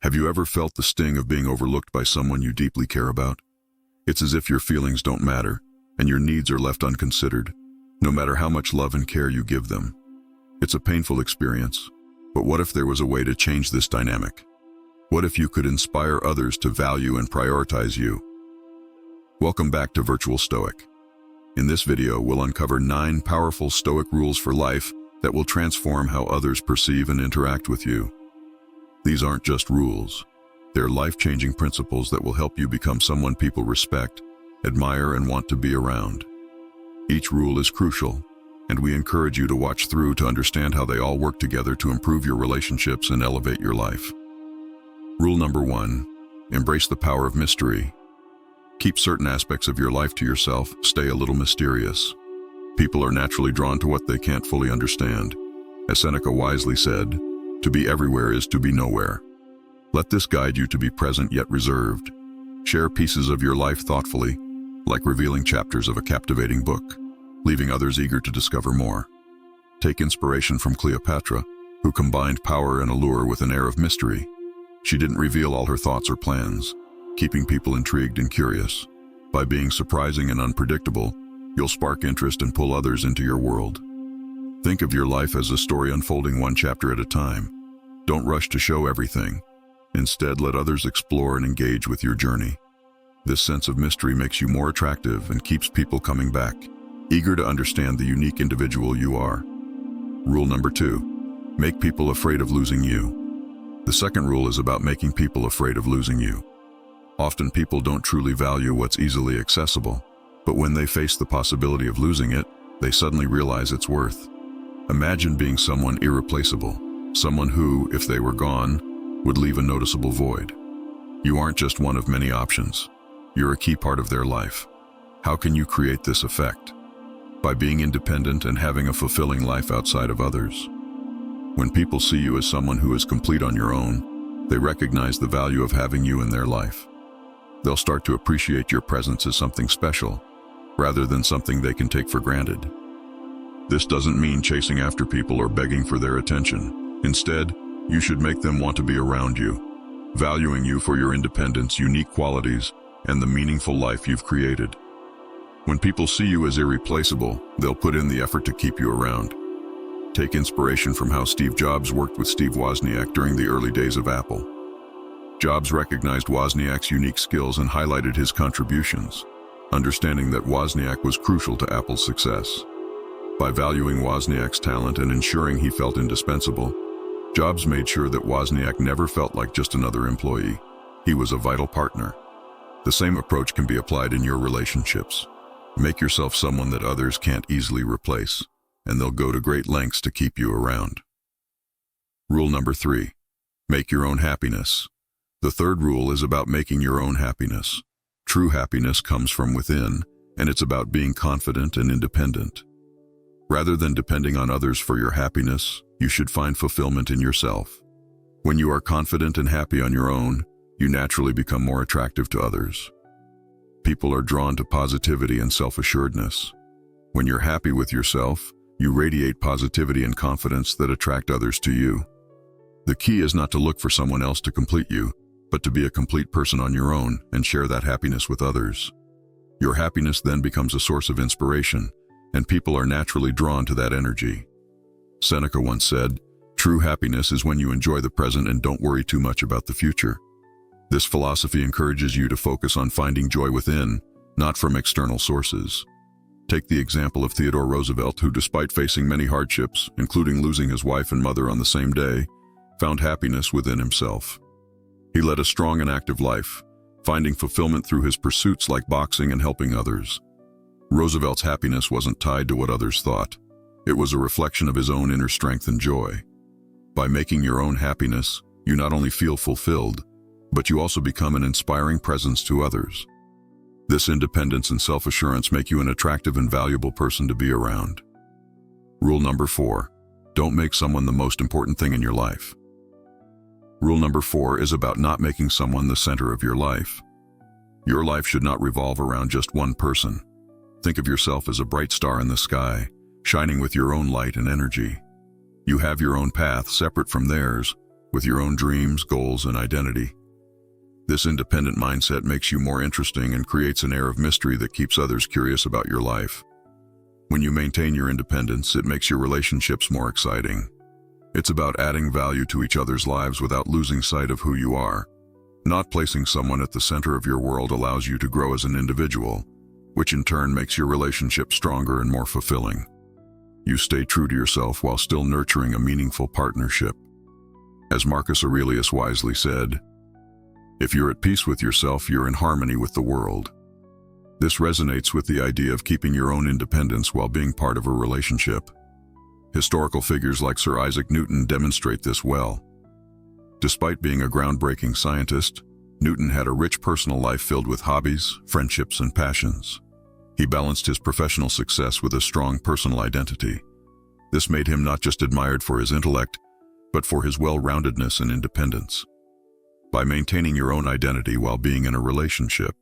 Have you ever felt the sting of being overlooked by someone you deeply care about? It's as if your feelings don't matter, and your needs are left unconsidered, no matter how much love and care you give them. It's a painful experience, but what if there was a way to change this dynamic? What if you could inspire others to value and prioritize you? Welcome back to Virtual Stoic. In this video, we'll uncover 9 powerful Stoic rules for life that will transform how others perceive and interact with you. These aren't just rules. They're life-changing principles that will help you become someone people respect, admire, and want to be around. Each rule is crucial, and we encourage you to watch through to understand how they all work together to improve your relationships and elevate your life. Rule number 1, embrace the power of mystery. Keep certain aspects of your life to yourself, stay a little mysterious. People are naturally drawn to what they can't fully understand. As Seneca wisely said, to be everywhere is to be nowhere. Let this guide you to be present yet reserved. Share pieces of your life thoughtfully, like revealing chapters of a captivating book, leaving others eager to discover more. Take inspiration from Cleopatra, who combined power and allure with an air of mystery. She didn't reveal all her thoughts or plans, keeping people intrigued and curious. By being surprising and unpredictable, you'll spark interest and pull others into your world. Think of your life as a story unfolding one chapter at a time. Don't rush to show everything. Instead, let others explore and engage with your journey. This sense of mystery makes you more attractive and keeps people coming back, eager to understand the unique individual you are. Rule number 2, make people afraid of losing you. The second rule is about making people afraid of losing you. Often people don't truly value what's easily accessible, but when they face the possibility of losing it, they suddenly realize its worth. Imagine being someone irreplaceable, someone who, if they were gone, would leave a noticeable void. You aren't just one of many options. You're a key part of their life. How can you create this effect? By being independent and having a fulfilling life outside of others. When people see you as someone who is complete on your own, they recognize the value of having you in their life. They'll start to appreciate your presence as something special, rather than something they can take for granted. This doesn't mean chasing after people or begging for their attention. Instead, you should make them want to be around you, valuing you for your independence, unique qualities, and the meaningful life you've created. When people see you as irreplaceable, they'll put in the effort to keep you around. Take inspiration from how Steve Jobs worked with Steve Wozniak during the early days of Apple. Jobs recognized Wozniak's unique skills and highlighted his contributions, understanding that Wozniak was crucial to Apple's success. By valuing Wozniak's talent and ensuring he felt indispensable, Jobs made sure that Wozniak never felt like just another employee. He was a vital partner. The same approach can be applied in your relationships. Make yourself someone that others can't easily replace, and they'll go to great lengths to keep you around. Rule number 3, make your own happiness. The third rule is about making your own happiness. True happiness comes from within, and it's about being confident and independent. Rather than depending on others for your happiness, you should find fulfillment in yourself. When you are confident and happy on your own, you naturally become more attractive to others. People are drawn to positivity and self-assuredness. When you're happy with yourself, you radiate positivity and confidence that attract others to you. The key is not to look for someone else to complete you, but to be a complete person on your own and share that happiness with others. Your happiness then becomes a source of inspiration, and people are naturally drawn to that energy. Seneca once said, "True happiness is when you enjoy the present and don't worry too much about the future." This philosophy encourages you to focus on finding joy within, not from external sources. Take the example of Theodore Roosevelt, who, despite facing many hardships, including losing his wife and mother on the same day, found happiness within himself. He led a strong and active life, finding fulfillment through his pursuits like boxing and helping others. Roosevelt's happiness wasn't tied to what others thought. It was a reflection of his own inner strength and joy. By making your own happiness, you not only feel fulfilled, but you also become an inspiring presence to others. This independence and self-assurance make you an attractive and valuable person to be around. Rule number 4, don't make someone the most important thing in your life. Rule number 4 is about not making someone the center of your life. Your life should not revolve around just one person. Think of yourself as a bright star in the sky, shining with your own light and energy. You have your own path separate from theirs, with your own dreams, goals, and identity. This independent mindset makes you more interesting and creates an air of mystery that keeps others curious about your life. When you maintain your independence, it makes your relationships more exciting. It's about adding value to each other's lives without losing sight of who you are. Not placing someone at the center of your world allows you to grow as an individual, which in turn makes your relationship stronger and more fulfilling. You stay true to yourself while still nurturing a meaningful partnership. As Marcus Aurelius wisely said, "If you're at peace with yourself, you're in harmony with the world." This resonates with the idea of keeping your own independence while being part of a relationship. Historical figures like Sir Isaac Newton demonstrate this well. Despite being a groundbreaking scientist, Newton had a rich personal life filled with hobbies, friendships, and passions. He balanced his professional success with a strong personal identity. This made him not just admired for his intellect, but for his well-roundedness and independence. By maintaining your own identity while being in a relationship,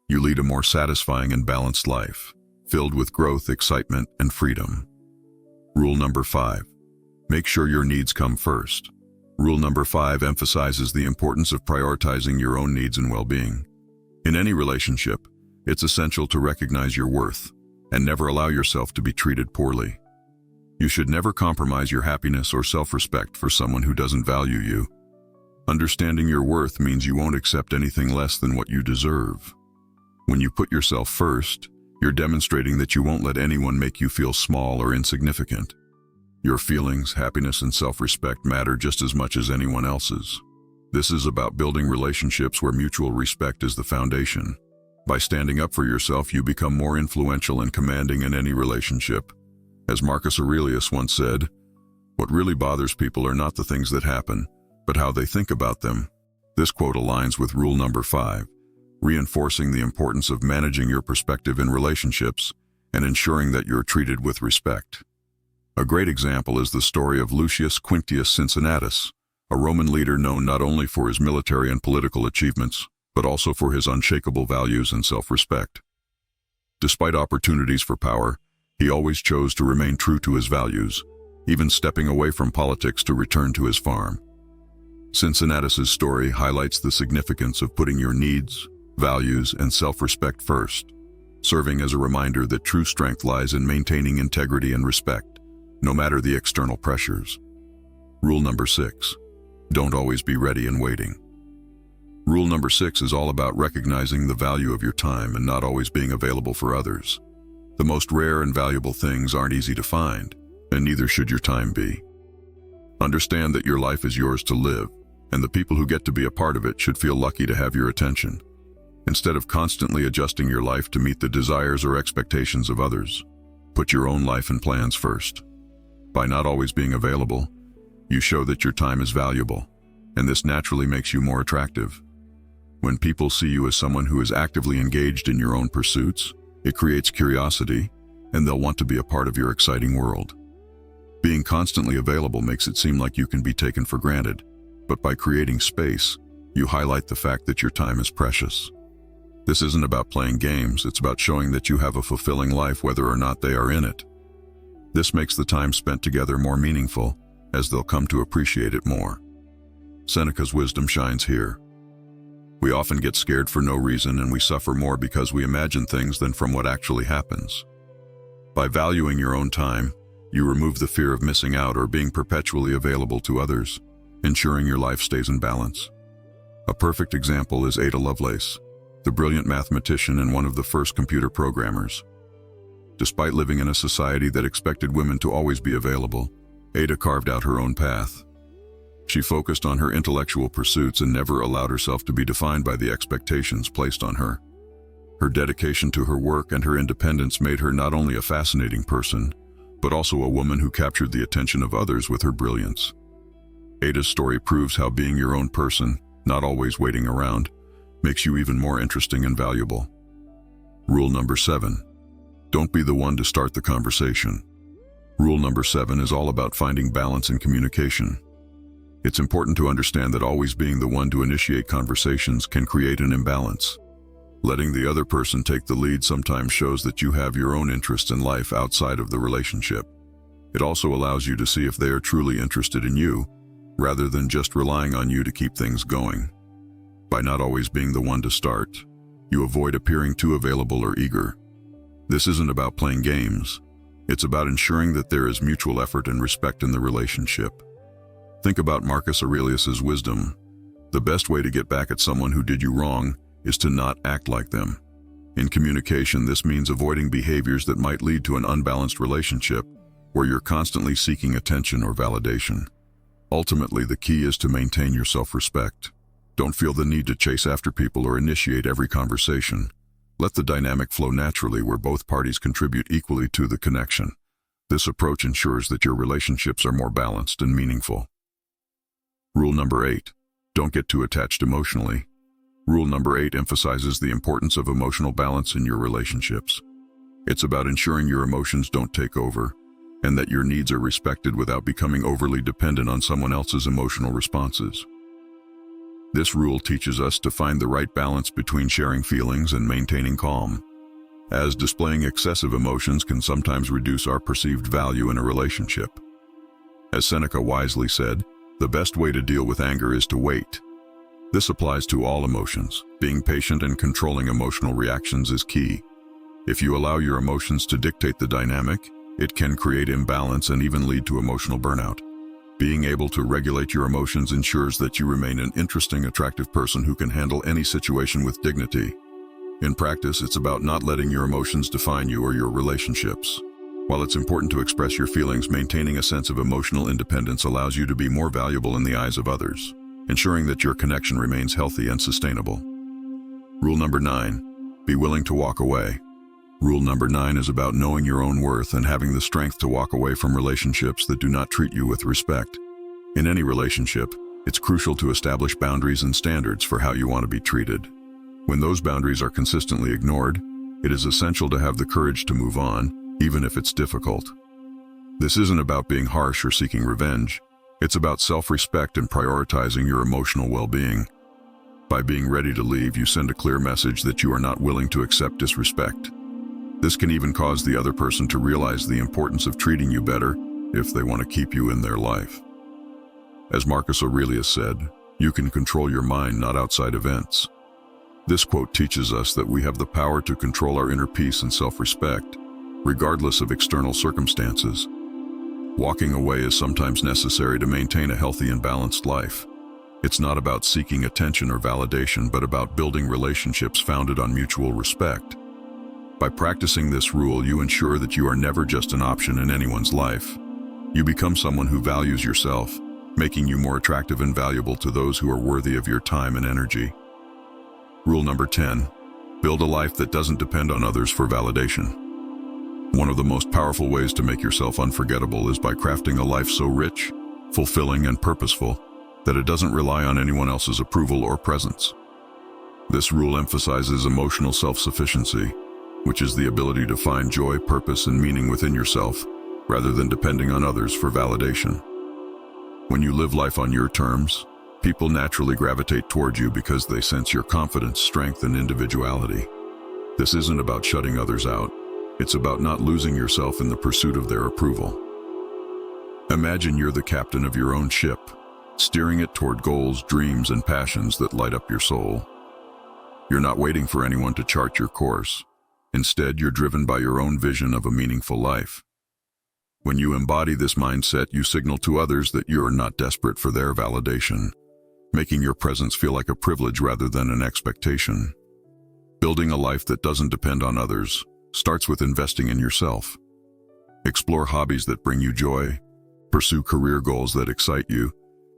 you lead a more satisfying and balanced life, filled with growth, excitement, and freedom. Rule number 5. Make sure your needs come first. Rule number 5 emphasizes the importance of prioritizing your own needs and well-being. In any relationship, it's essential to recognize your worth and never allow yourself to be treated poorly. You should never compromise your happiness or self-respect for someone who doesn't value you. Understanding your worth means you won't accept anything less than what you deserve. When you put yourself first, you're demonstrating that you won't let anyone make you feel small or insignificant. Your feelings, happiness, and self-respect matter just as much as anyone else's. This is about building relationships where mutual respect is the foundation. By standing up for yourself, you become more influential and commanding in any relationship. As Marcus Aurelius once said, "What really bothers people are not the things that happen, but how they think about them." This quote aligns with rule number 5, reinforcing the importance of managing your perspective in relationships and ensuring that you're treated with respect. A great example is the story of Lucius Quinctius Cincinnatus, a Roman leader known not only for his military and political achievements, but also for his unshakable values and self-respect. Despite opportunities for power, he always chose to remain true to his values, even stepping away from politics to return to his farm. Cincinnatus's story highlights the significance of putting your needs, values, and self-respect first, serving as a reminder that true strength lies in maintaining integrity and respect, no matter the external pressures. Rule number 6. Don't always be ready and waiting. Rule number 6 is all about recognizing the value of your time and not always being available for others. The most rare and valuable things aren't easy to find, and neither should your time be. Understand that your life is yours to live, and the people who get to be a part of it should feel lucky to have your attention. Instead of constantly adjusting your life to meet the desires or expectations of others, put your own life and plans first. By not always being available, you show that your time is valuable, and this naturally makes you more attractive. When people see you as someone who is actively engaged in your own pursuits, it creates curiosity, and they'll want to be a part of your exciting world. Being constantly available makes it seem like you can be taken for granted, but by creating space, you highlight the fact that your time is precious. This isn't about playing games, it's about showing that you have a fulfilling life whether or not they are in it. This makes the time spent together more meaningful, as they'll come to appreciate it more. Seneca's wisdom shines here. We often get scared for no reason, and we suffer more because we imagine things than from what actually happens. By valuing your own time, you remove the fear of missing out or being perpetually available to others, ensuring your life stays in balance. A perfect example is Ada Lovelace, the brilliant mathematician and one of the first computer programmers. Despite living in a society that expected women to always be available, Ada carved out her own path. She focused on her intellectual pursuits and never allowed herself to be defined by the expectations placed on her. Her dedication to her work and her independence made her not only a fascinating person, but also a woman who captured the attention of others with her brilliance. Ada's story proves how being your own person, not always waiting around, makes you even more interesting and valuable. Rule number 7. Don't be the one to start the conversation. Rule number 7 is all about finding balance in communication. It's important to understand that always being the one to initiate conversations can create an imbalance. Letting the other person take the lead sometimes shows that you have your own interests in life outside of the relationship. It also allows you to see if they are truly interested in you, rather than just relying on you to keep things going. By not always being the one to start, you avoid appearing too available or eager. This isn't about playing games. It's about ensuring that there is mutual effort and respect in the relationship. Think about Marcus Aurelius's wisdom. The best way to get back at someone who did you wrong is to not act like them. In communication, this means avoiding behaviors that might lead to an unbalanced relationship where you're constantly seeking attention or validation. Ultimately, the key is to maintain your self-respect. Don't feel the need to chase after people or initiate every conversation. Let the dynamic flow naturally where both parties contribute equally to the connection. This approach ensures that your relationships are more balanced and meaningful. Rule number 8. Don't get too attached emotionally. Rule number 8 emphasizes the importance of emotional balance in your relationships. It's about ensuring your emotions don't take over, and that your needs are respected without becoming overly dependent on someone else's emotional responses. This rule teaches us to find the right balance between sharing feelings and maintaining calm, as displaying excessive emotions can sometimes reduce our perceived value in a relationship. As Seneca wisely said, the best way to deal with anger is to wait. This applies to all emotions. Being patient and controlling emotional reactions is key. If you allow your emotions to dictate the dynamic, it can create imbalance and even lead to emotional burnout. Being able to regulate your emotions ensures that you remain an interesting, attractive person who can handle any situation with dignity. In practice, it's about not letting your emotions define you or your relationships. While it's important to express your feelings, maintaining a sense of emotional independence allows you to be more valuable in the eyes of others, ensuring that your connection remains healthy and sustainable. Rule number 9. Be willing to walk away. Rule number 9 is about knowing your own worth and having the strength to walk away from relationships that do not treat you with respect. In any relationship, it's crucial to establish boundaries and standards for how you want to be treated. When those boundaries are consistently ignored, it is essential to have the courage to move on, even if it's difficult. This isn't about being harsh or seeking revenge. It's about self-respect and prioritizing your emotional well-being. By being ready to leave, you send a clear message that you are not willing to accept disrespect. This can even cause the other person to realize the importance of treating you better if they want to keep you in their life. As Marcus Aurelius said, you can control your mind, not outside events. This quote teaches us that we have the power to control our inner peace and self-respect, regardless of external circumstances. Walking away is sometimes necessary to maintain a healthy and balanced life. It's not about seeking attention or validation, but about building relationships founded on mutual respect. By practicing this rule, you ensure that you are never just an option in anyone's life. You become someone who values yourself, making you more attractive and valuable to those who are worthy of your time and energy. Rule number 10. Build a life that doesn't depend on others for validation. One of the most powerful ways to make yourself unforgettable is by crafting a life so rich, fulfilling, and purposeful that it doesn't rely on anyone else's approval or presence. This rule emphasizes emotional self-sufficiency, which is the ability to find joy, purpose, and meaning within yourself, rather than depending on others for validation. When you live life on your terms, people naturally gravitate toward you because they sense your confidence, strength, and individuality. This isn't about shutting others out. It's about not losing yourself in the pursuit of their approval. Imagine you're the captain of your own ship, steering it toward goals, dreams, and passions that light up your soul. You're not waiting for anyone to chart your course. Instead, you're driven by your own vision of a meaningful life. When you embody this mindset, you signal to others that you are not desperate for their validation, making your presence feel like a privilege rather than an expectation. Building a life that doesn't depend on others starts with investing in yourself. Explore hobbies that bring you joy, pursue career goals that excite you,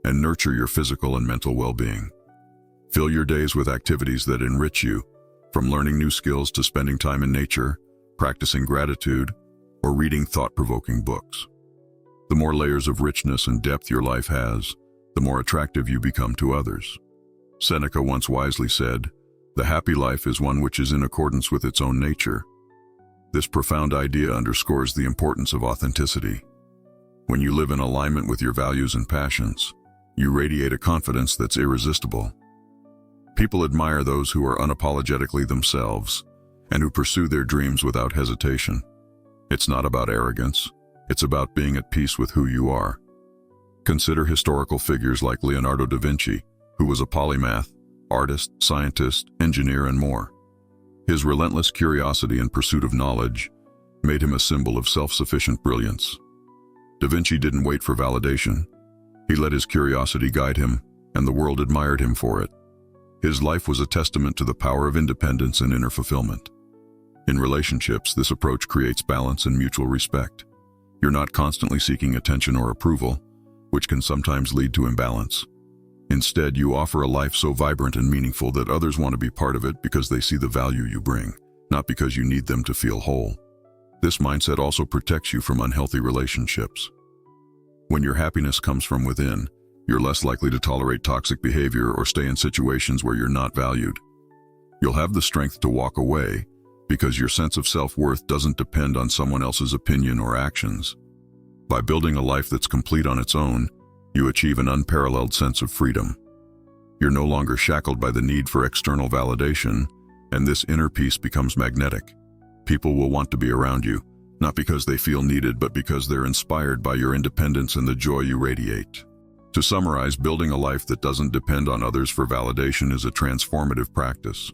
and nurture your physical and mental well-being. Fill your days with activities that enrich you, from learning new skills to spending time in nature, practicing gratitude, or reading thought-provoking books. The more layers of richness and depth your life has, the more attractive you become to others. Seneca once wisely said, "The happy life is one which is in accordance with its own nature." This profound idea underscores the importance of authenticity. When you live in alignment with your values and passions, you radiate a confidence that's irresistible. People admire those who are unapologetically themselves and who pursue their dreams without hesitation. It's not about arrogance. It's about being at peace with who you are. Consider historical figures like Leonardo da Vinci, who was a polymath, artist, scientist, engineer, and more. His relentless curiosity and pursuit of knowledge made him a symbol of self-sufficient brilliance. Da Vinci didn't wait for validation. He let his curiosity guide him, and the world admired him for it. His life was a testament to the power of independence and inner fulfillment. In relationships, this approach creates balance and mutual respect. You're not constantly seeking attention or approval, which can sometimes lead to imbalance. Instead, you offer a life so vibrant and meaningful that others want to be part of it because they see the value you bring, not because you need them to feel whole. This mindset also protects you from unhealthy relationships. When your happiness comes from within, you're less likely to tolerate toxic behavior or stay in situations where you're not valued. You'll have the strength to walk away because your sense of self-worth doesn't depend on someone else's opinion or actions. By building a life that's complete on its own, you achieve an unparalleled sense of freedom. You're no longer shackled by the need for external validation, and this inner peace becomes magnetic. People will want to be around you, not because they feel needed, but because they're inspired by your independence and the joy you radiate. To summarize, building a life that doesn't depend on others for validation is a transformative practice.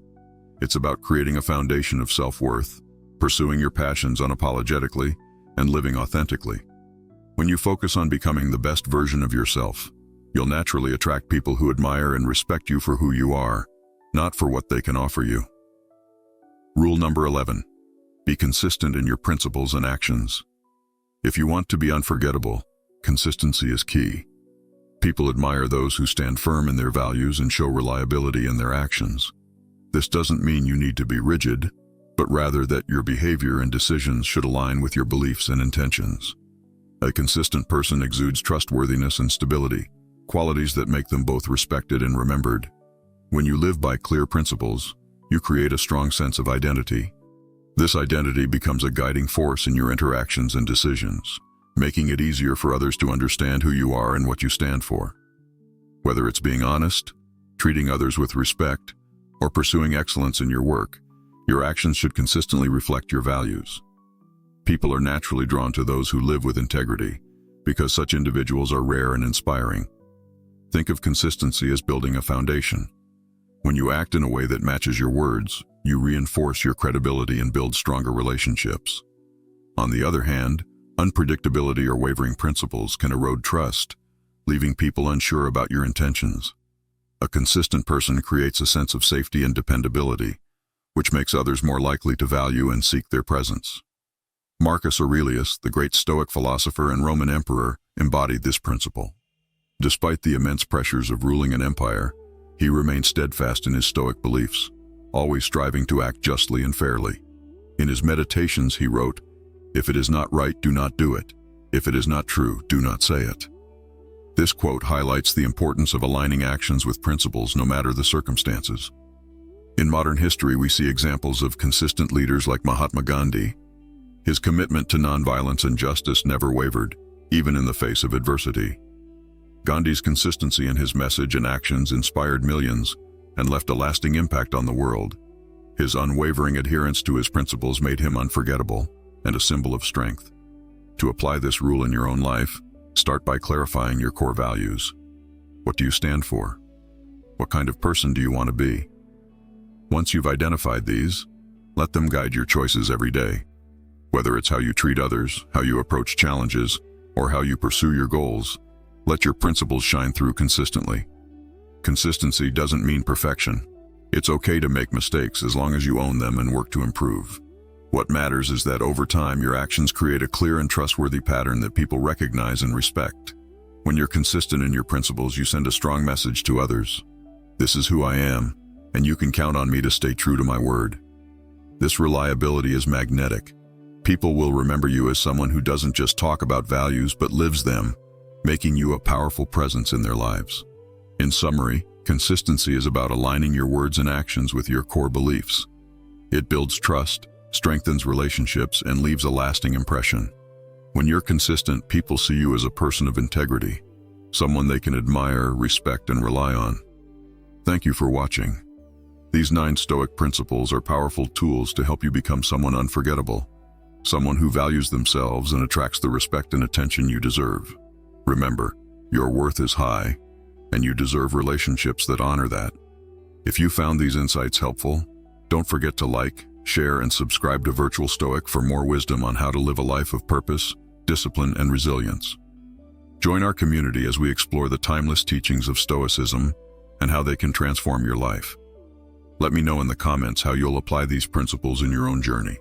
It's about creating a foundation of self-worth, pursuing your passions unapologetically, and living authentically. When you focus on becoming the best version of yourself, you'll naturally attract people who admire and respect you for who you are, not for what they can offer you. Rule number 11. Be consistent in your principles and actions. If you want to be unforgettable, consistency is key. People admire those who stand firm in their values and show reliability in their actions. This doesn't mean you need to be rigid, but rather that your behavior and decisions should align with your beliefs and intentions. A consistent person exudes trustworthiness and stability, qualities that make them both respected and remembered. When you live by clear principles, you create a strong sense of identity. This identity becomes a guiding force in your interactions and decisions, making it easier for others to understand who you are and what you stand for. Whether it's being honest, treating others with respect, or pursuing excellence in your work, your actions should consistently reflect your values. People are naturally drawn to those who live with integrity, because such individuals are rare and inspiring. Think of consistency as building a foundation. When you act in a way that matches your words, you reinforce your credibility and build stronger relationships. On the other hand, unpredictability or wavering principles can erode trust, leaving people unsure about your intentions. A consistent person creates a sense of safety and dependability, which makes others more likely to value and seek their presence. Marcus Aurelius, the great Stoic philosopher and Roman emperor, embodied this principle. Despite the immense pressures of ruling an empire, he remained steadfast in his Stoic beliefs, always striving to act justly and fairly. In his meditations, he wrote, "If it is not right, do not do it. If it is not true, do not say it." This quote highlights the importance of aligning actions with principles no matter the circumstances. In modern history, we see examples of consistent leaders like Mahatma Gandhi. His commitment to nonviolence and justice never wavered, even in the face of adversity. Gandhi's consistency in his message and actions inspired millions and left a lasting impact on the world. His unwavering adherence to his principles made him unforgettable and a symbol of strength. To apply this rule in your own life, start by clarifying your core values. What do you stand for? What kind of person do you want to be? Once you've identified these, let them guide your choices every day. Whether it's how you treat others, how you approach challenges, or how you pursue your goals, let your principles shine through consistently. Consistency doesn't mean perfection. It's okay to make mistakes as long as you own them and work to improve. What matters is that over time, your actions create a clear and trustworthy pattern that people recognize and respect. When you're consistent in your principles, you send a strong message to others. This is who I am, and you can count on me to stay true to my word. This reliability is magnetic. People will remember you as someone who doesn't just talk about values but lives them, making you a powerful presence in their lives. In summary, consistency is about aligning your words and actions with your core beliefs. It builds trust, strengthens relationships, and leaves a lasting impression. When you're consistent, people see you as a person of integrity, someone they can admire, respect, and rely on. Thank you for watching. These 9 Stoic principles are powerful tools to help you become someone unforgettable, someone who values themselves and attracts the respect and attention you deserve. Remember, Your worth is high, and you deserve relationships that honor that. If you found these insights helpful, don't forget to like, share, and subscribe to Virtual Stoic for more wisdom on how to live a life of purpose, discipline, and resilience. Join our community as we explore the timeless teachings of Stoicism and how they can transform your life. Let me know in the comments how you'll apply these principles in your own journey.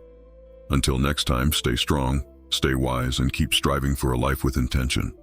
Until next time, stay strong, stay wise, and keep striving for a life with intention.